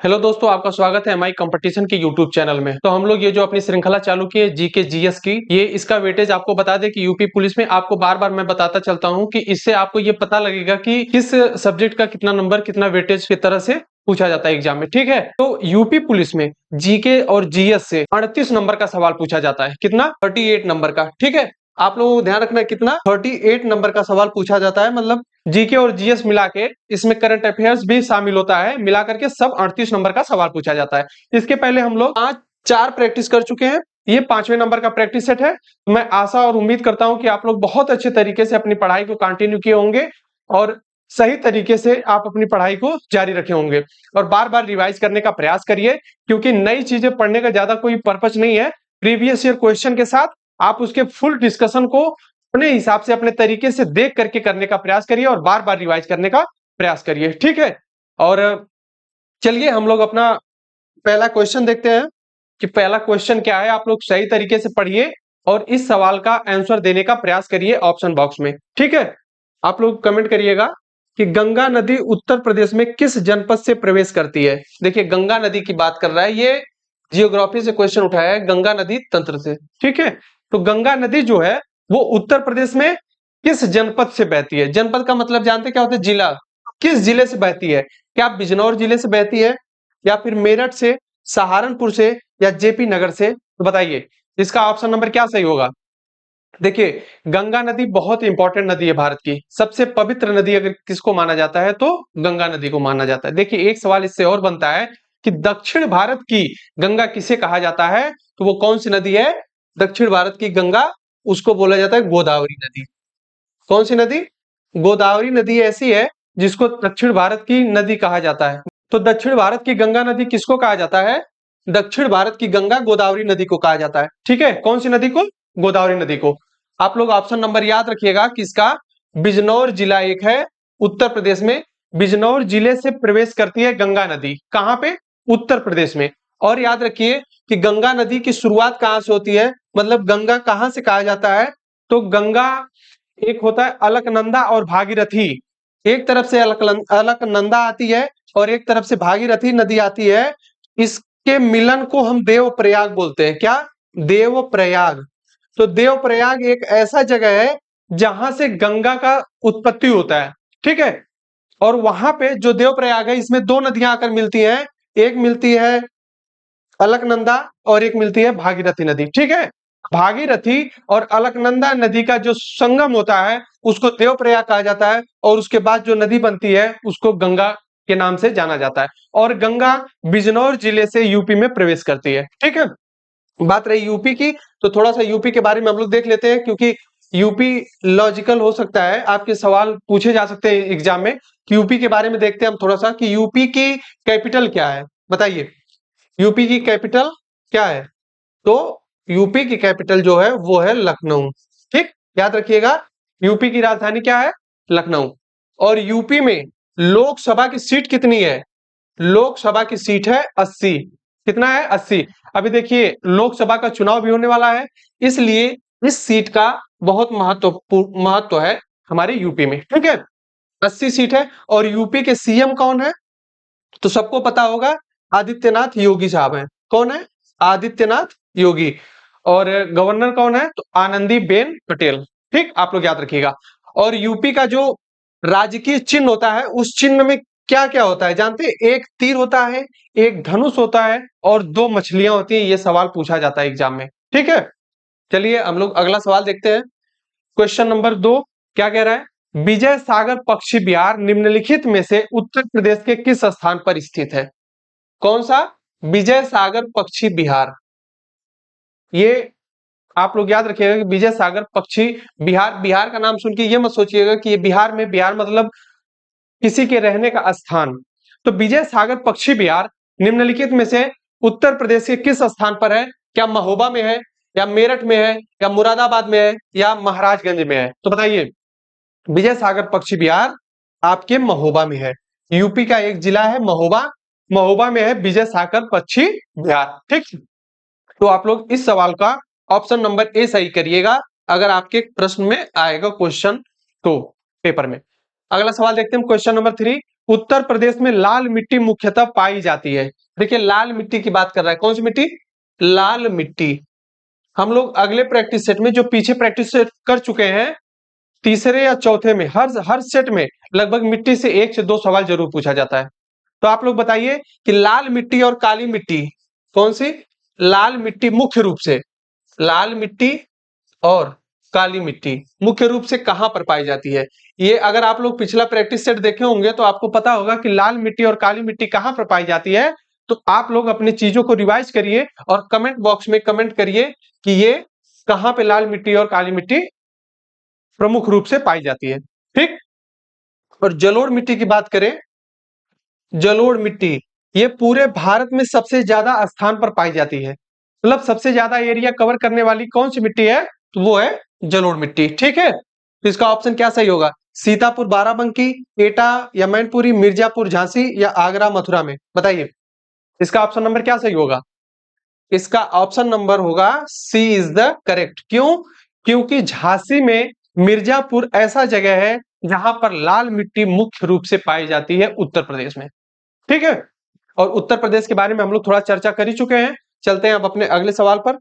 Hello दोस्तों, आपका स्वागत है एमआई कंपटीशन के यूट्यूब चैनल में। तो हम लोग ये जो अपनी श्रृंखला चालू की है जीके जीएस की, ये इसका वेटेज आपको बता दें कि यूपी पुलिस में आपको बार बार मैं बताता चलता हूं कि इससे आपको ये पता लगेगा कि किस सब्जेक्ट का कितना नंबर कितना वेटेज की तरह से पूछा जाता है एग्जाम में। ठीक है, तो यूपी पुलिस में जीके और जीएस से 38 नंबर का सवाल पूछा जाता है। कितना? 38 नंबर का। ठीक है, आप लोगों को ध्यान रखना है कितना 38 नंबर का सवाल पूछा जाता है। मतलब जीके और जीएस मिला के, इसमें करंट अफेयर्स भी शामिल होता है, मिला करके सब 38 नंबर का सवाल पूछा जाता है। इसके पहले हम लोग 4 प्रैक्टिस कर चुके हैं, ये 5वें नंबर का प्रैक्टिस सेट है। मैं आशा और उम्मीद करता हूं कि आप लोग बहुत अच्छे तरीके से अपनी पढ़ाई को कंटिन्यू किए होंगे और सही तरीके से आप अपनी पढ़ाई को जारी रखे होंगे और बार बार रिवाइज करने का प्रयास करिए, क्योंकि नई चीजें पढ़ने का ज्यादा कोई पर्पज नहीं है। प्रीवियस ईयर क्वेश्चन के साथ आप उसके फुल डिस्कशन को अपने हिसाब से अपने तरीके से देख करके करने का प्रयास करिए और बार बार रिवाइज करने का प्रयास करिए। ठीक है, और चलिए हम लोग अपना पहला क्वेश्चन देखते हैं कि पहला क्वेश्चन क्या है। आप लोग सही तरीके से पढ़िए और इस सवाल का आंसर देने का प्रयास करिए ऑप्शन बॉक्स में। ठीक है, आप लोग कमेंट करिएगा कि गंगा नदी उत्तर प्रदेश में किस जनपद से प्रवेश करती है। देखिए, गंगा नदी की बात कर रहा है, ये जियोग्राफी से क्वेश्चन उठाया है, गंगा नदी तंत्र से। ठीक है, तो गंगा नदी जो है वो उत्तर प्रदेश में किस जनपद से बहती है। जनपद का मतलब जानते हैं क्या होता है? जिला। किस जिले से बहती है? क्या बिजनौर जिले से बहती है, या फिर मेरठ से, सहारनपुर से, या जेपी नगर से? तो बताइए इसका ऑप्शन नंबर क्या सही होगा। देखिए, गंगा नदी बहुत इंपॉर्टेंट नदी है, भारत की सबसे पवित्र नदी अगर किसको माना जाता है तो गंगा नदी को माना जाता है। देखिए, एक सवाल इससे और बनता है कि दक्षिण भारत की गंगा किसे कहा जाता है, तो वो कौन सी नदी है? दक्षिण भारत की गंगा, उसको बोला जाता है गोदावरी नदी। कौन सी नदी? गोदावरी नदी ऐसी है जिसको दक्षिण भारत की नदी कहा जाता है। तो दक्षिण भारत की गंगा नदी किसको कहा जाता है? दक्षिण भारत की गंगा गोदावरी नदी को कहा जाता है। ठीक है, कौन सी नदी को? गोदावरी नदी को। आप लोग ऑप्शन नंबर याद रखिएगा कि इसका बिजनौर जिला एक है उत्तर प्रदेश में। बिजनौर जिले से प्रवेश करती है गंगा नदी। कहां पे? उत्तर प्रदेश में। और याद रखिए कि गंगा नदी की शुरुआत कहां से होती है, मतलब गंगा कहां से कहा जाता है, तो गंगा एक होता है अलकनंदा और भागीरथी। एक तरफ से अलकनंदा आती है और एक तरफ से भागीरथी नदी आती है। इसके मिलन को हम देवप्रयाग बोलते हैं। क्या? देवप्रयाग। तो देवप्रयाग एक ऐसा जगह है जहां से गंगा का उत्पत्ति होता है। ठीक है, और वहां पे जो देवप्रयाग है, इसमें 2 नदियां आकर मिलती हैं। एक मिलती है अलकनंदा और एक मिलती है भागीरथी नदी। ठीक है, भागीरथी और अलकनंदा नदी का जो संगम होता है उसको देवप्रयाग कहा जाता है, और उसके बाद जो नदी बनती है उसको गंगा के नाम से जाना जाता है। और गंगा बिजनौर जिले से यूपी में प्रवेश करती है। ठीक है, बात रही यूपी की, तो थोड़ा सा यूपी के बारे में हम लोग देख लेते हैं, क्योंकि यूपी लॉजिकल हो सकता है, आपके सवाल पूछे जा सकते हैं एग्जाम में। यूपी के बारे में देखते हैं हम थोड़ा सा कि यूपी की कैपिटल क्या है। बताइए, यूपी की कैपिटल क्या है? तो यूपी की कैपिटल जो है वो है लखनऊ। ठीक, याद रखिएगा, यूपी की राजधानी क्या है? लखनऊ। और यूपी में लोकसभा की सीट कितनी है? लोकसभा की सीट है 80। कितना है? 80। अभी देखिए, लोकसभा का चुनाव भी होने वाला है, इसलिए इस सीट का बहुत महत्व है हमारे यूपी में। ठीक है, 80 सीट है। और यूपी के सीएम कौन है? तो सबको पता होगा, आदित्यनाथ योगी साहब हैं। कौन है? आदित्यनाथ योगी। और गवर्नर कौन है? तो आनंदीबेन पटेल। ठीक, आप लोग याद रखिएगा। और यूपी का जो राजकीय चिन्ह होता है, उस चिन्ह में क्या क्या होता है जानते हैं? एक तीर होता है, एक धनुष होता है और 2 मछलियां होती हैं। ये सवाल पूछा जाता है एग्जाम में। ठीक है, चलिए हम लोग अगला सवाल देखते हैं। क्वेश्चन नंबर 2 क्या कह रहा है? विजय सागर पक्षी विहार निम्नलिखित में से उत्तर प्रदेश के किस स्थान पर स्थित है? कौन सा? विजय सागर पक्षी विहार। ये आप लोग याद रखिएगा कि विजय सागर पक्षी विहार, बिहार का नाम सुन के ये मत सोचिएगा कि ये बिहार में, बिहार मतलब किसी के रहने का स्थान। तो विजय सागर पक्षी विहार निम्नलिखित में से उत्तर प्रदेश के किस स्थान पर है? क्या महोबा में है, या मेरठ में है, या मुरादाबाद में है, या महाराजगंज में है? तो बताइए, विजय सागर पक्षी विहार आपके महोबा में है। यूपी का एक जिला है महोबा, महोबा में है विजय सागर पक्षी विहार। ठीक, तो आप लोग इस सवाल का ऑप्शन नंबर ए सही करिएगा अगर आपके प्रश्न में आएगा क्वेश्चन तो पेपर में। अगला सवाल देखते हैं, क्वेश्चन नंबर 3। उत्तर प्रदेश में लाल मिट्टी मुख्यतः पाई जाती है। देखिए लाल मिट्टी की बात कर रहा है, कौन सी मिट्टी? लाल मिट्टी। हम लोग अगले प्रैक्टिस सेट में जो पीछे प्रैक्टिस सेट कर चुके हैं, तीसरे या चौथे में हर सेट में लगभग मिट्टी से 1 से 2 सवाल जरूर पूछा जाता है। तो आप लोग बताइए कि लाल मिट्टी और काली मिट्टी, कौन सी? लाल मिट्टी मुख्य रूप से, लाल मिट्टी और काली मिट्टी मुख्य रूप से कहां पर पाई जाती है? ये अगर आप लोग पिछला प्रैक्टिस सेट देखे होंगे तो आपको पता होगा कि लाल मिट्टी और काली मिट्टी कहां पर पाई जाती है। तो आप लोग अपनी चीजों को रिवाइज करिए और कमेंट बॉक्स में कमेंट करिए कि ये कहां पे लाल मिट्टी और काली मिट्टी प्रमुख रूप से पाई जाती है। ठीक। और जलोढ़ मिट्टी की बात करें, जलोढ़ मिट्टी ये पूरे भारत में सबसे ज्यादा स्थान पर पाई जाती है। मतलब सबसे ज्यादा एरिया कवर करने वाली कौन सी मिट्टी है? तो वो है जलोढ़ मिट्टी। ठीक है, तो इसका ऑप्शन क्या सही होगा? सीतापुर, बाराबंकी, एटा या मैनपुरी, मिर्जापुर, झांसी या आगरा, मथुरा में? बताइए इसका ऑप्शन नंबर क्या सही होगा? इसका ऑप्शन नंबर होगा सी इज द करेक्ट। क्यों? क्योंकि झांसी में मिर्जापुर ऐसा जगह है जहां पर लाल मिट्टी मुख्य रूप से पाई जाती है उत्तर प्रदेश में। ठीक है, और उत्तर प्रदेश के बारे में हम लोग थोड़ा चर्चा कर ही चुके हैं। चलते हैं अब अपने अगले सवाल पर।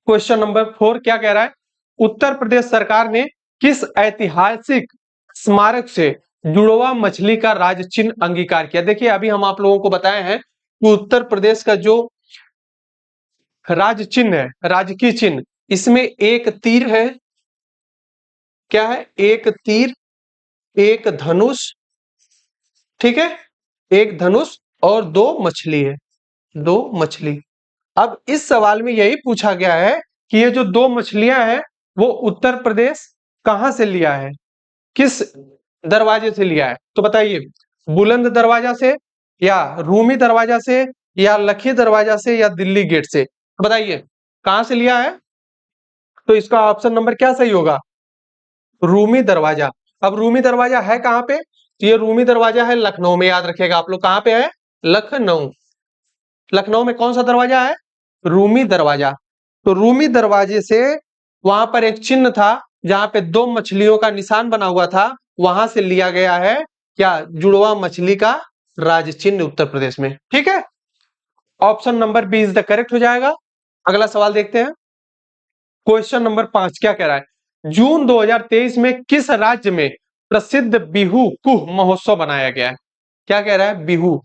क्वेश्चन नंबर 4 क्या कह रहा है? उत्तर प्रदेश सरकार ने किस ऐतिहासिक स्मारक से जुड़वा मछली का राज चिन्ह अंगीकार किया? देखिए अभी हम आप लोगों को बताए हैं कि उत्तर प्रदेश का जो राज चिन्ह है, राजकीय चिन्ह, इसमें एक तीर है। क्या है? एक तीर, एक धनुष, ठीक है, एक धनुष और 2 मछली है, 2 मछली। अब इस सवाल में यही पूछा गया है कि ये जो 2 मछलियां हैं वो उत्तर प्रदेश कहां से लिया है, किस दरवाजे से लिया है? तो बताइए बुलंद दरवाजा से या रूमी दरवाजा से या लखी दरवाजा से या दिल्ली गेट से? तो बताइए कहां से लिया है? तो इसका ऑप्शन नंबर क्या सही होगा? रूमी दरवाजा। अब रूमी दरवाजा है कहां पे? तो ये रूमी दरवाजा है लखनऊ में, याद रखिएगा आप लोग। कहां पे है? लखनऊ। लखनऊ में कौन सा दरवाजा है? रूमी दरवाजा। तो रूमी दरवाजे से वहां पर एक चिन्ह था जहां पे 2 मछलियों का निशान बना हुआ था, वहां से लिया गया है क्या? जुड़वा मछली का राज चिन्ह उत्तर प्रदेश में। ठीक है, option number B is the correct हो जाएगा। अगला सवाल देखते हैं। क्वेश्चन नंबर 5 क्या कह रहा है? जून 2023 में किस राज्य में प्रसिद्ध बिहू कुह महोत्सव मनाया गया है? क्या कह रहा है? बिहू।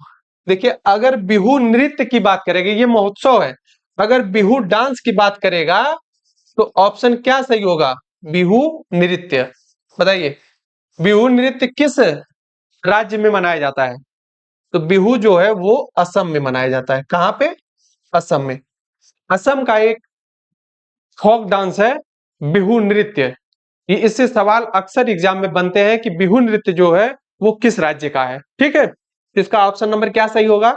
देखिए अगर बिहू नृत्य की बात करेंगे, ये महोत्सव है, अगर बिहू डांस की बात करेगा तो ऑप्शन क्या सही होगा? बिहू नृत्य। बताइए बिहू नृत्य किस राज्य में मनाया जाता है? तो बिहू जो है वो असम में मनाया जाता है। कहां पे? असम में। असम का एक फोक डांस है बिहू नृत्य। ये इससे सवाल अक्सर एग्जाम में बनते हैं कि बिहू नृत्य जो है वो किस राज्य का है। ठीक है, इसका ऑप्शन नंबर क्या सही होगा?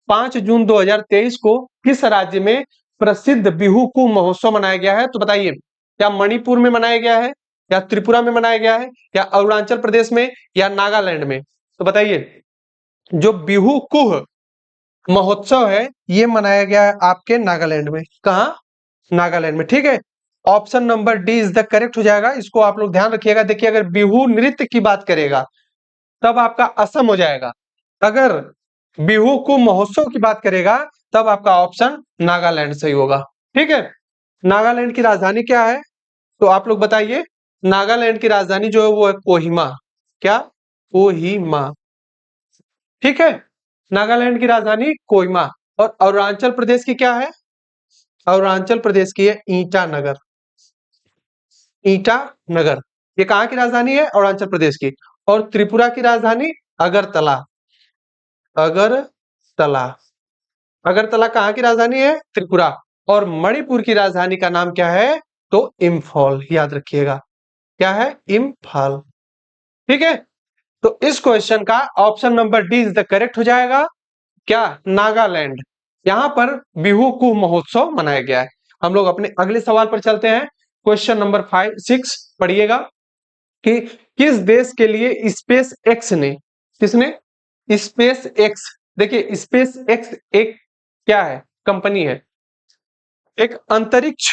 5 जून 2023 को किस राज्य में प्रसिद्ध बिहू कुह महोत्सव मनाया गया है? तो बताइए क्या मणिपुर में मनाया गया है या त्रिपुरा में मनाया गया है या अरुणाचल प्रदेश में या नागालैंड में? तो बताइए जो बिहू कुह महोत्सव है ये मनाया गया है आपके नागालैंड में। कहा? नागालैंड में। ठीक है, option number D is the correct हो जाएगा। इसको आप लोग ध्यान रखिएगा। देखिए अगर बिहू नृत्य की बात करेगा तब आपका असम हो जाएगा, अगर बिहू को महोत्सव की बात करेगा तब आपका ऑप्शन नागालैंड सही होगा। ठीक है, नागालैंड की राजधानी क्या है? तो आप लोग बताइए। नागालैंड की राजधानी जो है वो है कोहिमा। क्या? कोहिमा। ठीक है, नागालैंड की राजधानी कोहिमा। और अरुणाचल प्रदेश की क्या है? अरुणाचल प्रदेश की है ईटानगर। ईटानगर ये कहां की राजधानी है? अरुणाचल प्रदेश की। और त्रिपुरा की राजधानी अगरतला। अगरतला। अगरतला कहां की राजधानी है? त्रिपुरा। और मणिपुर की राजधानी का नाम क्या है? तो इम्फॉल। याद रखिएगा क्या है? इम्फाल। ठीक है, तो इस क्वेश्चन का option number D is the correct हो जाएगा। क्या? नागालैंड। यहां पर बिहू कुह महोत्सव मनाया गया है। हम लोग अपने अगले सवाल पर चलते हैं। क्वेश्चन नंबर 6 पढ़िएगा कि किस देश के लिए स्पेस एक्स ने, किसने? Space x. देखिए स्पेस एक्स एक क्या है? कंपनी है। एक अंतरिक्ष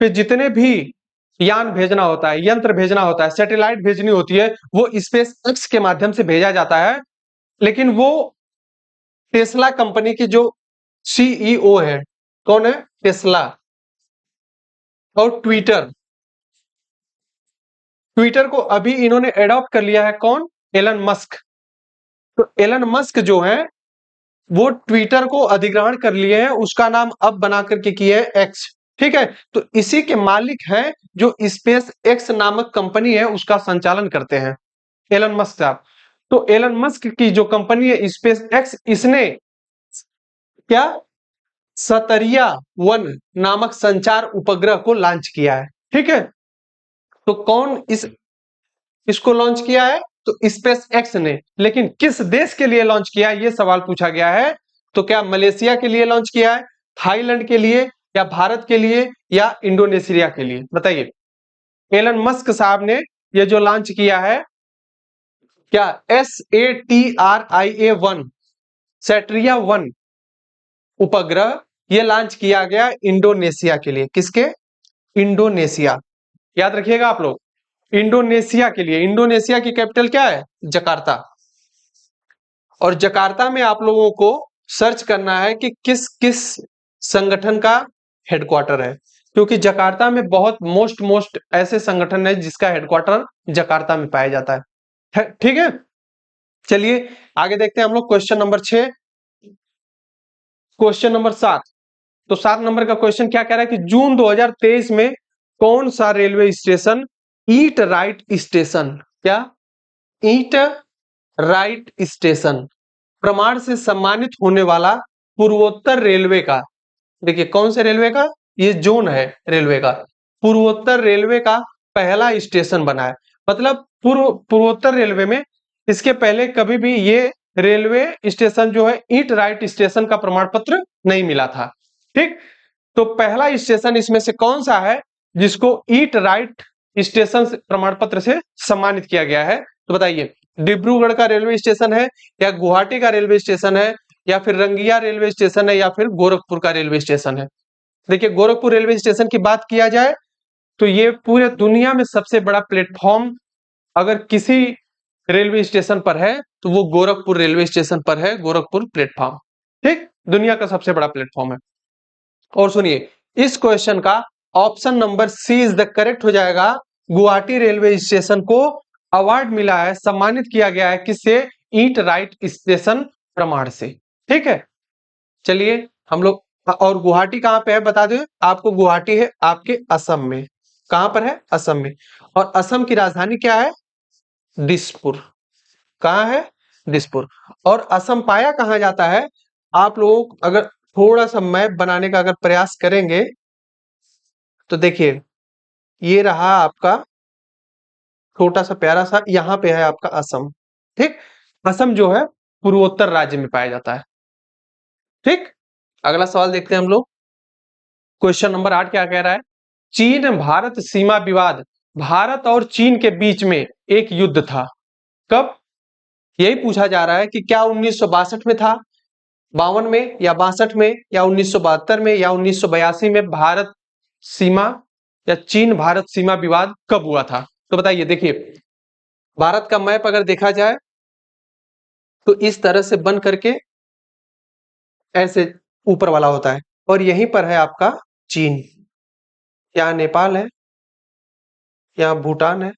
पे जितने भी यान भेजना होता है, यंत्र भेजना होता है, सैटेलाइट भेजनी होती है, वो स्पेस एक्स के माध्यम से भेजा जाता है। लेकिन वो टेस्ला कंपनी की जो सीईओ है, कौन है? टेस्ला। और ट्विटर, ट्विटर को अभी इन्होंने एडॉप्ट कर लिया है, कौन? Elon Musk. तो एलन मस्क जो है वो ट्विटर को अधिग्रहण कर लिए हैं, उसका नाम अब बना करके किए है एक्स। ठीक है, तो इसी के मालिक हैं जो स्पेस एक्स नामक कंपनी है उसका संचालन करते हैं, एलन मस्क साहब। तो एलन मस्क की जो कंपनी है स्पेस एक्स, इसने क्या सतरिया वन नामक संचार उपग्रह को लॉन्च किया है। ठीक है, तो कौन इसको लॉन्च किया है? तो स्पेस एक्स ने। लेकिन किस देश के लिए लॉन्च किया है, यह सवाल पूछा गया है। तो क्या मलेशिया के लिए लॉन्च किया है, थाईलैंड के लिए, या भारत के लिए, या इंडोनेशिया के लिए? बताइए। एलन मस्क साहब ने यह जो लॉन्च किया है, क्या SATRIA-1 सैट्रिया 1 उपग्रह, यह लॉन्च किया गया इंडोनेशिया के लिए। किसके? इंडोनेशिया। याद रखिएगा आप लोग, इंडोनेशिया के लिए। इंडोनेशिया की कैपिटल क्या है? जकार्ता। और जकार्ता में आप लोगों को सर्च करना है कि किस किस संगठन का हेडक्वार्टर है, क्योंकि जकार्ता में बहुत मोस्ट ऐसे संगठन है जिसका हेडक्वार्टर जकार्ता में पाया जाता है। ठीक है, चलिए आगे देखते हैं हम लोग क्वेश्चन नंबर 6। Question number 7। तो 7 नंबर का क्वेश्चन क्या कह रहा है कि जून 2023 में कौन सा railway station eat right station, क्या ईट राइट स्टेशन प्रमाण से सम्मानित होने वाला पूर्वोत्तर रेलवे का, देखिए कौन से रेलवे का, ये जोन है रेलवे का, पूर्वोत्तर रेलवे का पहला स्टेशन बना है। मतलब पूर्वोत्तर रेलवे में इसके पहले कभी भी ये रेलवे स्टेशन जो है ईट राइट स्टेशन का प्रमाण पत्र नहीं मिला था। ठीक, तो पहला स्टेशन इसमें से कौन सा है जिसको ईट राइट स्टेशन प्रमाण पत्र से सम्मानित किया गया है? तो बताइए, डिब्रूगढ़ का रेलवे स्टेशन है, या गुवाहाटी का रेलवे स्टेशन है, या फिर रंगिया रेलवे स्टेशन है, या फिर गोरखपुर का रेलवे स्टेशन है? देखिए, गोरखपुर रेलवे स्टेशन की बात किया जाए तो ये पूरे दुनिया में सबसे बड़ा प्लेटफॉर्म अगर किसी रेलवे स्टेशन पर है तो वो गोरखपुर रेलवे स्टेशन पर है, गोरखपुर प्लेटफॉर्म। ठीक, दुनिया का सबसे बड़ा प्लेटफॉर्म है। और सुनिए, इस क्वेश्चन का option number C is the correct हो जाएगा। गुवाहाटी रेलवे स्टेशन को अवार्ड मिला है, सम्मानित किया गया है, किससे? ईट राइट स्टेशन प्रमाण से। ठीक है, चलिए हम लोग, और गुवाहाटी कहां पे है बता दो आपको। गुवाहाटी है आपके असम में। कहां पर है? असम में। और असम की राजधानी क्या है? दिसपुर। कहां है? दिसपुर। और असम पाया कहां जाता है? आप लोग अगर थोड़ा सा मैप बनाने का अगर प्रयास करेंगे तो देखिए, ये रहा आपका छोटा सा प्यारा सा, यहां पे है आपका असम। ठीक, असम जो है पूर्वोत्तर राज्य में पाया जाता है। ठीक, अगला सवाल देखते हैं हम लोग। क्वेश्चन नंबर 8 क्या कह रहा है? चीन भारत सीमा विवाद, भारत और चीन के बीच में एक युद्ध था। कब? यही पूछा जा रहा है कि क्या 1962 में था, 52 में, या 62 में, या 1972 में, या 1982 में भारत सीमा या चीन भारत सीमा विवाद कब हुआ था? तो बताइए। देखिए, भारत का मैप अगर देखा जाए तो इस तरह से बन करके ऐसे ऊपर वाला होता है, और यहीं पर है आपका चीन। यहाँ नेपाल है, यहाँ भूटान है।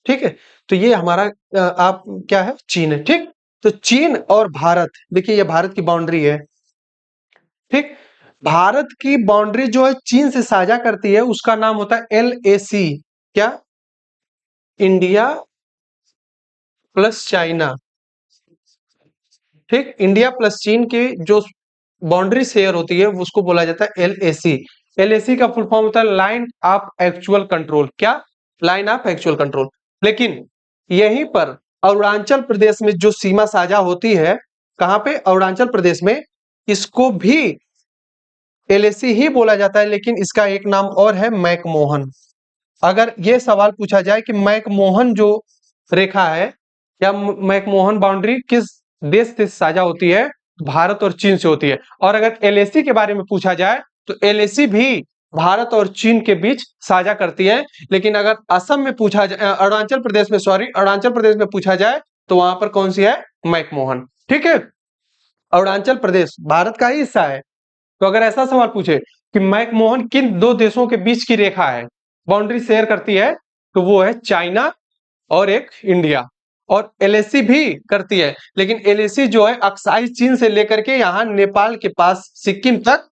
ठीक है, तो ये हमारा आप क्या है? चीन है। ठीक, तो चीन और भारत, देखिए ये भारत की बाउंड्री है। ठीक, भारत की बाउंड्री जो है चीन से साझा करती है उसका नाम होता है LAC। क्या? India plus China. ठीक, इंडिया प्लस चीन की जो बाउंड्री शेयर होती है उसको बोला जाता है LAC। LAC का फुल फॉर्म होता है लाइन ऑफ एक्चुअल कंट्रोल। क्या? Line of actual control. लेकिन यहीं पर अरुणाचल प्रदेश में जो सीमा साझा होती है, कहां पे? अरुणाचल प्रदेश में, इसको भी LAC ही बोला जाता है, लेकिन इसका एक नाम और है मैकमोहन। अगर यह सवाल पूछा जाए कि मैकमोहन जो रेखा है या मैकमोहन बाउंड्री किस देश से साझा होती है? भारत और चीन से होती है। और अगर LAC के बारे में पूछा जाए तो LAC भी भारत और चीन के बीच साझा करती है। लेकिन अगर असम में पूछा जाए, अरुणाचल प्रदेश में, सॉरी, अरुणाचल प्रदेश में पूछा जाए तो वहां पर कौन सी है? मैकमोहन। ठीक है, अरुणाचल प्रदेश भारत का ही हिस्सा है। तो अगर ऐसा सवाल पूछे कि मैकमोहन किन दो देशों के बीच की रेखा है, बाउंड्री शेयर करती है, तो वो है चाइना और एक इंडिया। और एलएसी भी करती है, लेकिन एलएसी जो है अक्साई चीन से लेकर के यहाँ नेपाल के पास सिक्किम तक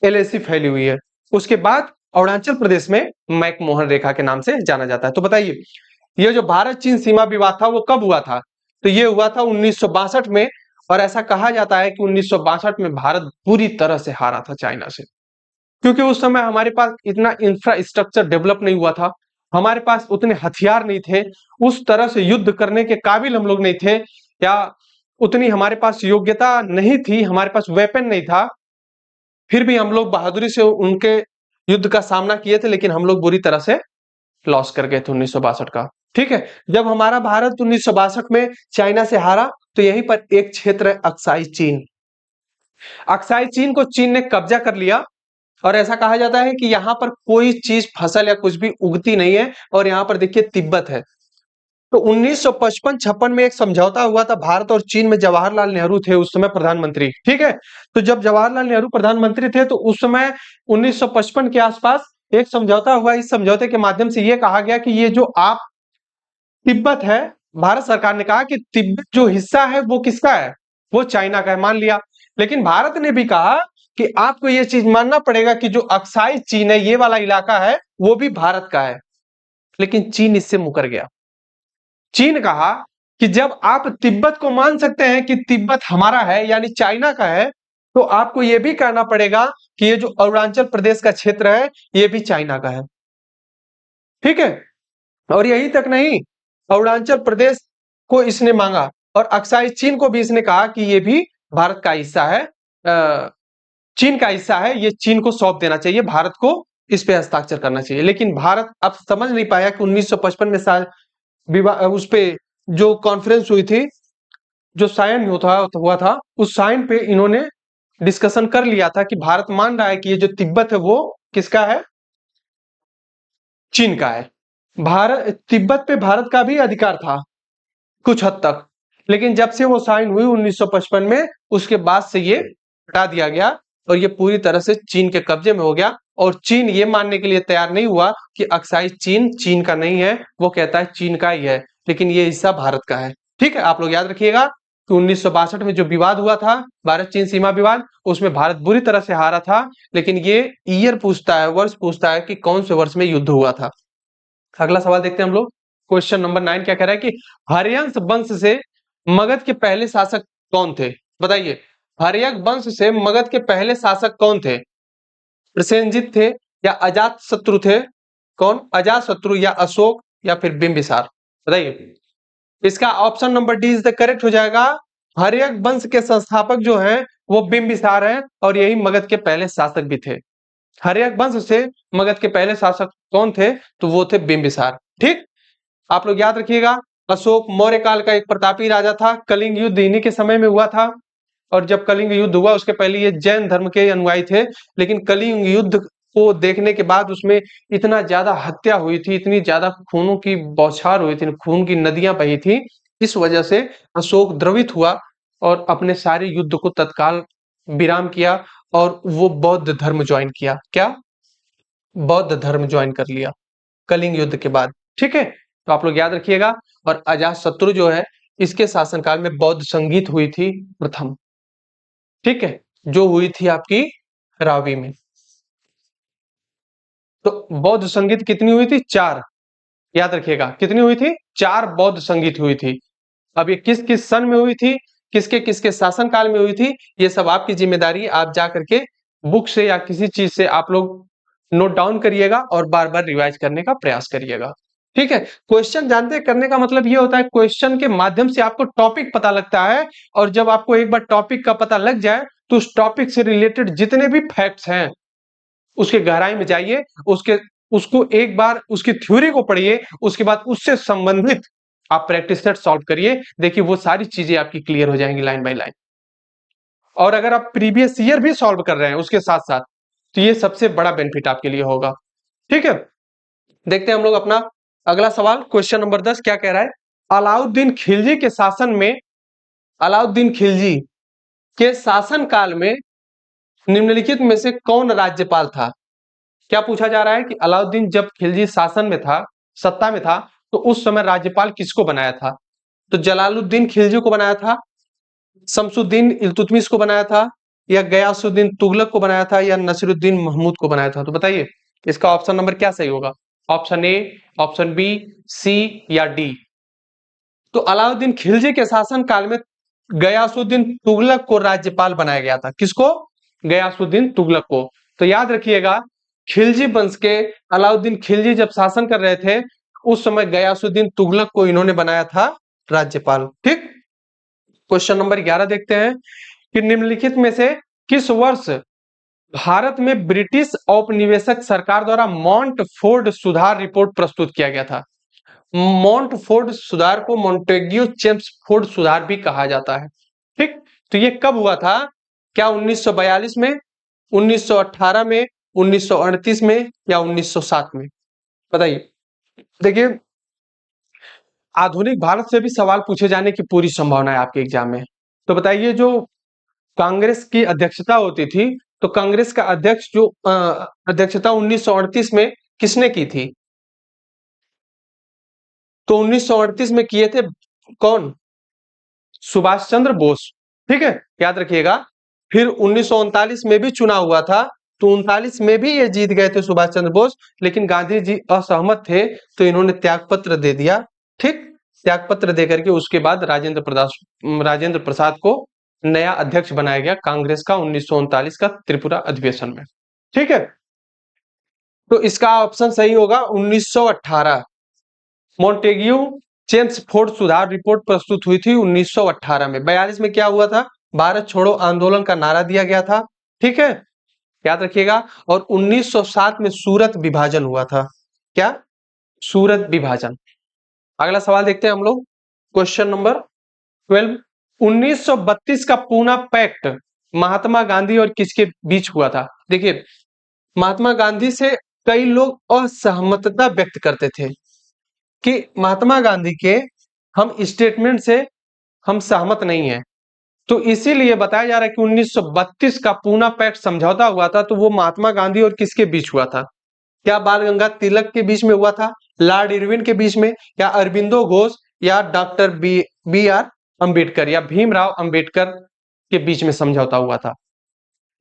एलएसी फैली हुई है। उसके बाद अरुणाचल प्रदेश में मैकमोहन रेखा के नाम से जाना जाता है। तो बताइए, ये जो भारत चीन सीमा विवाद था वो कब हुआ था? तो ये हुआ था 1962 में। और ऐसा कहा जाता है कि 1962 में भारत पूरी तरह से हारा था चाइना से, क्योंकि उस समय हमारे पास इतना इंफ्रास्ट्रक्चर डेवलप नहीं हुआ था, हमारे पास उतने हथियार नहीं थे, उस तरह से युद्ध करने के काबिल हम लोग नहीं थे, या उतनी हमारे पास योग्यता नहीं थी, हमारे पास वेपन नहीं था। फिर भी हम लोग बहादुरी से उनके युद्ध का सामना किए थे, लेकिन हम लोग बुरी तरह से लॉस कर गए थे 1962 का। ठीक है, जब हमारा भारत 1962 में चाइना से हारा, तो यहीं पर एक क्षेत्र है अक्साई चीन। अक्साई चीन को चीन ने कब्जा कर लिया, और ऐसा कहा जाता है कि यहां पर कोई चीज फसल या कुछ भी उगती नहीं है। और यहां पर देखिए तिब्बत है। तो 1955-56 में एक समझौता हुआ था भारत और चीन में। जवाहरलाल नेहरू थे उस समय प्रधानमंत्री। ठीक है, तो जब जवाहरलाल नेहरू प्रधानमंत्री थे तो उस समय 1955 के आसपास एक समझौता हुआ। इस समझौते के माध्यम से यह कहा गया कि ये जो आप तिब्बत है, भारत सरकार ने कहा कि तिब्बत जो हिस्सा है वो किसका है, वो चाइना का है, मान लिया। लेकिन भारत ने भी कहा कि आपको ये चीज मानना पड़ेगा कि जो अक्साई चीन है, ये वाला इलाका है, वो भी भारत का है। लेकिन चीन इससे मुकर गया। चीन कहा कि जब आप तिब्बत को मान सकते हैं कि तिब्बत हमारा है, यानी चाइना का है, तो आपको यह भी कहना पड़ेगा कि ये जो अरुणाचल प्रदेश का क्षेत्र है, ये भी चाइना का है। ठीक है, और यही तक नहीं, अरुणाचल प्रदेश को इसने मांगा, और अक्साई चीन को भी इसने कहा कि ये भी भारत का हिस्सा है, चीन का हिस्सा है, ये चीन को सौंप देना चाहिए, भारत को इस पे हस्ताक्षर करना चाहिए। लेकिन भारत अब समझ नहीं पाया कि 1955 में उस पे जो कॉन्फ्रेंस हुई थी, जो साइन हुआ था, उस साइन पे इन्होंने डिस्कशन कर लिया था कि भारत मान रहा है कि ये जो तिब्बत है वो किसका है, चीन का है। भारत तिब्बत पे भारत का भी अधिकार था कुछ हद तक, लेकिन जब से वो साइन हुई 1955 में, उसके बाद से ये हटा दिया गया और ये पूरी तरह से चीन के कब्जे में हो गया। और चीन ये मानने के लिए तैयार नहीं हुआ कि अक्साई चीन चीन का नहीं है, वो कहता है चीन का ही है, लेकिन ये हिस्सा भारत का है। ठीक है, आप लोग याद रखिएगा कि 1962 में जो विवाद हुआ था, भारत चीन सीमा विवाद, उसमें भारत बुरी तरह से हारा था। लेकिन ये ईयर पूछता है, वर्ष पूछता है कि कौन से वर्ष में युद्ध हुआ था। अगला सवाल देखते हैं हम लोग। क्वेश्चन नंबर 9 क्या कह रहा है कि हर्यंक वंश से मगध के पहले शासक कौन थे? बताइए, हर्यक वंश से मगध के पहले शासक कौन थे? प्रसेनजीत थे या अजात शत्रु थे? कौन, अजात शत्रु या अशोक या फिर बिंबिसार? बताइए। इसका option number D is the correct हो जाएगा। हर्यक वंश के संस्थापक जो हैं वो बिंबिसार हैं, और यही मगध के पहले शासक भी थे। हर्यक वंश से मगध के पहले शासक कौन थे? तो वो थे बिंबिसार। ठीक, आप लोग याद रखिएगा। अशोक मौर्य काल का एक प्रतापी राजा था, कलिंग युद्ध इन्हीं के समय में हुआ था। और जब कलिंग युद्ध हुआ उसके पहले ये जैन धर्म के अनुयायी थे, लेकिन कलिंग युद्ध को देखने के बाद उसमें इतना ज्यादा हत्या हुई थी, इतनी ज्यादा खूनों की बौछार हुई थी, खून की नदियां बही थी, इस वजह से अशोक द्रवित हुआ और अपने सारे युद्ध को तत्काल विराम किया और वो बौद्ध धर्म ज्वाइन किया। क्या, बौद्ध धर्म ज्वाइन कर लिया कलिंग युद्ध के बाद। ठीक है, तो आप लोग याद रखिएगा। और अजात शत्रु जो है, इसके शासनकाल में बौद्ध संगीत हुई थी प्रथम। ठीक है, जो हुई थी आपकी रावी में। तो बौद्ध संगीत कितनी हुई थी? 4। याद रखिएगा, कितनी हुई थी? 4 बौद्ध संगीत हुई थी। अब ये किस किस सन में हुई थी, किसके किसके शासन काल में हुई थी, ये सब आपकी जिम्मेदारी। आप जा करके बुक से या किसी चीज से आप लोग नोट डाउन करिएगा और बार बार रिवाइज करने का प्रयास करिएगा। ठीक है, क्वेश्चन जानते करने का मतलब ये होता है, क्वेश्चन के माध्यम से आपको टॉपिक पता लगता है, और जब आपको एक बार टॉपिक का पता लग जाए तो उस टॉपिक से रिलेटेड जितने भी फैक्ट्स हैं उसके गहराई में जाइए, उसको एक बार उसकी थ्योरी को पढ़िए, उसके बाद उससे संबंधित आप प्रैक्टिस सेट सॉल्व करिए। देखिए वो सारी चीजें आपकी क्लियर हो जाएंगी लाइन बाय लाइन। और अगर आप प्रीवियस ईयर भी सॉल्व कर रहे हैं उसके साथ साथ, तो ये सबसे बड़ा बेनिफिट आपके लिए होगा। ठीक है, देखते हैं हम लोग अपना अगला सवाल। क्वेश्चन नंबर 10 क्या कह रहा है? अलाउद्दीन खिलजी के शासन में अलाउद्दीन खिलजी के शासन काल में निम्नलिखित में से कौन राज्यपाल था? क्या पूछा जा रहा है कि अलाउद्दीन जब खिलजी शासन में था, सत्ता में था, तो उस समय राज्यपाल किसको बनाया था? तो जलालुद्दीन खिलजी को बनाया था, शमसुद्दीन इल्तुतमिश को बनाया था, या गयासुद्दीन तुगलक को बनाया था, या नसीरुद्दीन महमूद को बनाया था? तो बताइए इसका ऑप्शन नंबर क्या सही होगा? ऑप्शन ए, ऑप्शन बी, सी या डी? तो अलाउद्दीन खिलजी के शासन काल में गयासुद्दीन तुगलक को राज्यपाल बनाया गया था। किसको? गयासुद्दीन तुगलक को। तो याद रखिएगा, खिलजी वंश के अलाउद्दीन खिलजी जब शासन कर रहे थे, उस समय गयासुद्दीन तुगलक को इन्होंने बनाया था राज्यपाल। ठीक, क्वेश्चन नंबर 11 देखते हैं कि निम्नलिखित में से किस वर्ष भारत में ब्रिटिश औपनिवेशिक सरकार द्वारा मॉन्टफोर्ड सुधार रिपोर्ट प्रस्तुत किया गया था? मॉन्टफोर्ड सुधार को मॉन्टेग्यू चेम्सफोर्ड सुधार भी कहा जाता है। ठीक, तो ये कब हुआ था? क्या 1942 में, 1918 में, 1938 में, या 1907 में? बताइए। देखिए, आधुनिक भारत से भी सवाल पूछे जाने की पूरी संभावना है आपके एग्जाम में। तो बताइए, जो कांग्रेस की अध्यक्षता होती थी, तो कांग्रेस का अध्यक्ष जो अध्यक्षता 1938 में किसने की थी? तो 1938 में किए थे कौन? सुभाष चंद्र बोस। ठीक है, याद रखिएगा। फिर 1939 में भी चुनाव हुआ था, तो 39 में भी ये जीत गए थे सुभाष चंद्र बोस, लेकिन गांधी जी असहमत थे, तो इन्होंने त्यागपत्र दे दिया। ठीक, त्यागपत्र देकर के उसके बाद राजेंद्र प्रसाद को नया अध्यक्ष बनाया गया कांग्रेस का 1939 का त्रिपुरा अधिवेशन में। ठीक है, तो इसका ऑप्शन सही होगा 1918। मॉन्टेग्यू चेम्सफोर्ड सुधार रिपोर्ट प्रस्तुत हुई थी 1918 में। 42 में क्या हुआ था? भारत छोड़ो आंदोलन का नारा दिया गया था। ठीक है, याद रखिएगा। और 1907 में सूरत विभाजन हुआ था। क्या? सूरत विभाजन। अगला सवाल देखते हैं हम लोग, क्वेश्चन नंबर 12। 1932 का पूना पैक्ट महात्मा गांधी और किसके बीच हुआ था? देखिए, महात्मा गांधी से कई लोग असहमतता व्यक्त करते थे कि महात्मा गांधी के हम स्टेटमेंट से हम सहमत नहीं है, तो इसीलिए बताया जा रहा है कि 1932 का पूना पैक्ट समझौता हुआ था, तो वो महात्मा गांधी और किसके बीच हुआ था? क्या बाल गंगाधर तिलक के बीच में हुआ था, लॉर्ड इरविन के बीच में, या अरबिंदो घोष, या डॉक्टर बी आर अंबेडकर, या भीमराव अंबेडकर के बीच में समझौता हुआ था?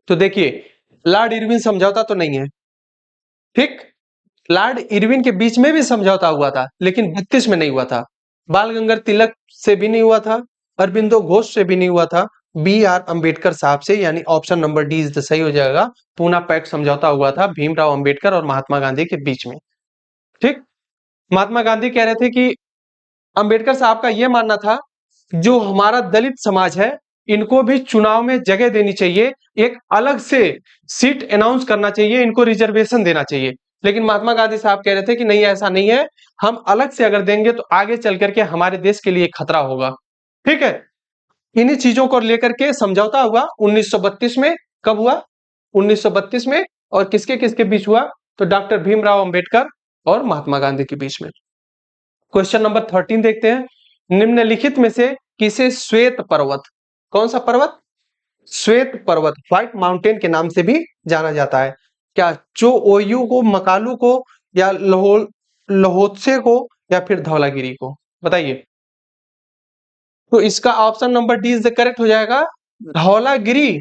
तो देखिए, लॉर्ड इरविन समझौता तो नहीं है। ठीक, लॉर्ड इरविन के बीच में भी समझौता हुआ था, लेकिन 32 में नहीं हुआ था। बाल गंगाधर तिलक से भी नहीं हुआ था, अरबिंदो घोष से भी नहीं हुआ था, बी आर अंबेडकर साहब से, यानी option number D is the सही हो जाएगा। पूना पैक्ट समझौता हुआ था भीमराव अंबेडकर और महात्मा गांधी के बीच में। ठीक, महात्मा गांधी कह रहे थे कि अंबेडकर साहब का यह मानना था, जो हमारा दलित समाज है, इनको भी चुनाव में जगह देनी चाहिए, एक अलग से सीट अनाउंस करना चाहिए, इनको रिजर्वेशन देना चाहिए। लेकिन महात्मा गांधी साहब कह रहे थे कि नहीं, ऐसा नहीं है, हम अलग से अगर देंगे तो आगे चल करके हमारे देश के लिए खतरा होगा। ठीक है, इन्हीं चीजों को लेकर के समझौता हुआ 1932 में। कब हुआ? 1932 में। और किसके किसके बीच हुआ? तो डॉक्टर भीमराव अंबेडकर और महात्मा गांधी के बीच में। क्वेश्चन नंबर 13 देखते हैं। निम्नलिखित में से किसे श्वेत पर्वत, कौन सा पर्वत? श्वेत पर्वत, व्हाइट माउंटेन के नाम से भी जाना जाता है? क्या चोओयू को, मकालू को, या लोहोत्से को, या फिर धौलागिरी को? बताइए। तो इसका option number D is the correct हो जाएगा। धौलागिरी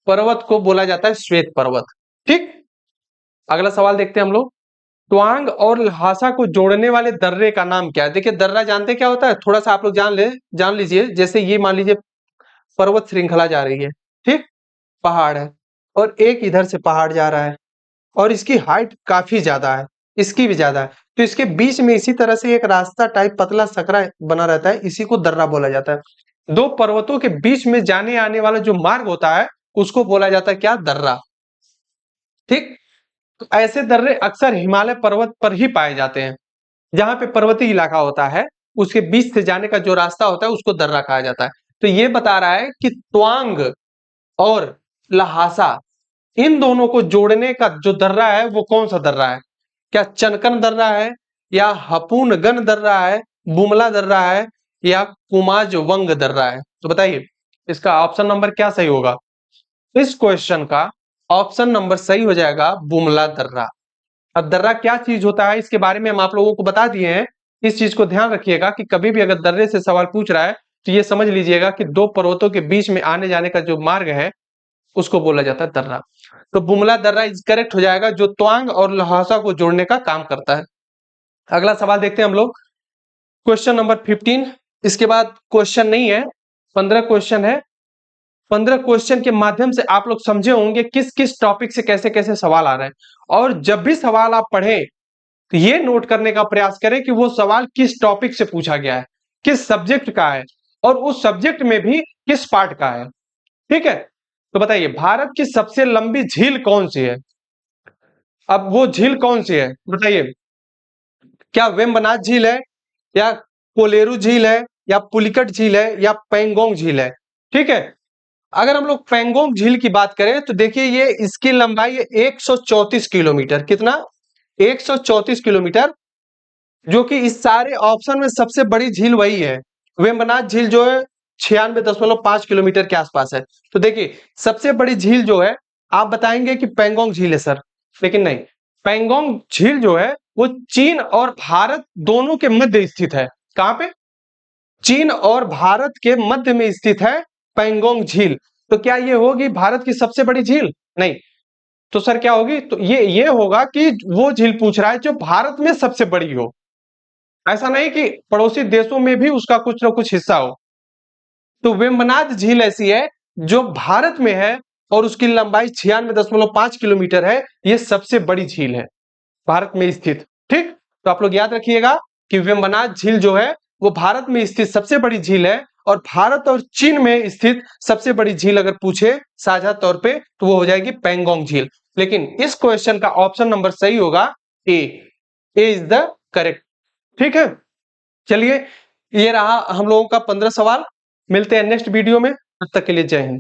पर्वत को बोला जाता है श्वेत पर्वत। ठीक, अगला सवाल देखते हैं हम लोग। ट्वांग और लहासा को जोड़ने वाले दर्रे का नाम क्या है? देखिए, दर्रा जानते क्या होता है? थोड़ा सा आप लोग जान लीजिए। जैसे ये मान लीजिए पर्वत श्रृंखला जा रही है, ठीक, पहाड़ है, और एक इधर से पहाड़ जा रहा है, और इसकी हाइट काफी ज्यादा है, इसकी भी ज्यादा है, तो इसके बीच में इसी तरह से एक रास्ता टाइप पतला सकरा बना रहता है, इसी को दर्रा बोला जाता है। दो पर्वतों के बीच में जाने आने वाला जो मार्ग होता है, उसको बोला जाता है क्या? दर्रा। ठीक, तो ऐसे दर्रे अक्सर हिमालय पर्वत पर ही पाए जाते हैं। जहां पे पर्वतीय इलाका होता है, उसके बीच से जाने का जो रास्ता होता है, उसको दर्रा कहा जाता है। तो ये बता रहा है कि ट्वांग और लहासा, इन दोनों को जोड़ने का जो दर्रा है, वो कौन सा दर्रा है? क्या चनकन दर्रा है, या हपूनगन दर्रा है, बुमला दर्रा है, या कुमाजवंग दर्रा है? तो बताइए इसका ऑप्शन नंबर क्या सही होगा? इस क्वेश्चन का ऑप्शन नंबर सही हो जाएगा बुमला दर्रा। अब दर्रा क्या चीज होता है इसके बारे में हम आप लोगों को बता दिए हैं। इस चीज को ध्यान रखिएगा कि कभी भी अगर दर्रे से सवाल पूछ रहा है तो ये समझ लीजिएगा कि दो पर्वतों के बीच में आने जाने का जो मार्ग है उसको बोला जाता है दर्रा। तो बुमला दर्रा इज करेक्ट हो जाएगा, जो त्वांग और लहासा को जोड़ने का काम करता है। अगला सवाल देखते हैं हम लोग, क्वेश्चन नंबर 15। इसके बाद क्वेश्चन नहीं है, 15 क्वेश्चन है। 15 क्वेश्चन के माध्यम से आप लोग समझे होंगे किस किस टॉपिक से कैसे कैसे सवाल आ रहे हैं। और जब भी सवाल आप पढ़ें तो ये नोट करने का प्रयास करें कि वो सवाल किस टॉपिक से पूछा गया है, किस सब्जेक्ट का है, और उस सब्जेक्ट में भी किस पार्ट का है। ठीक है, तो बताइए भारत की सबसे लंबी झील कौन सी है? अब वो झील कौन सी है बताइए? क्या वेम्बनाथ झील है, या कोलेरू झील है, या पुलिकट झील है, या पेंगोंग झील है? ठीक है, अगर हम लोग पेंगोंग झील की बात करें तो देखिए ये इसकी लंबाई है 134 किलोमीटर। कितना? 134 किलोमीटर, जो कि इस सारे ऑप्शन में सबसे बड़ी झील वही है। वेम्बनाथ झील जो है 96.5 किलोमीटर के आसपास है। तो देखिए सबसे बड़ी झील जो है, आप बताएंगे कि पेंगोंग झील है सर, लेकिन नहीं। पेंगोंग झील जो है वो चीन और भारत दोनों के मध्य स्थित है। कहां पे? चीन और भारत के मध्य में स्थित है पेंगोंग झील। तो क्या ये होगी भारत की सबसे बड़ी झील? नहीं। तो सर क्या होगी? तो ये होगा कि वो झील पूछ रहा है जो भारत में सबसे बड़ी हो, ऐसा नहीं कि पड़ोसी देशों में भी उसका कुछ ना कुछ हिस्सा हो। तो वेम्बनाथ झील ऐसी है जो भारत में है और उसकी लंबाई 96.5 किलोमीटर है। ये सबसे बड़ी झील है भारत में स्थित। ठीक, तो आप लोग याद रखिएगा कि वेम्बनाथ झील जो है वो भारत में स्थित सबसे बड़ी झील है, और भारत और चीन में स्थित सबसे बड़ी झील अगर पूछे साझा तौर पे तो वो हो जाएगी पेंगोंग झील। लेकिन इस क्वेश्चन का ऑप्शन नंबर सही होगा ए। ए इज द करेक्ट। ठीक है, चलिए ये रहा हम लोगों का 15 सवाल। मिलते हैं नेक्स्ट वीडियो में, तब तक के लिए जय हिंद।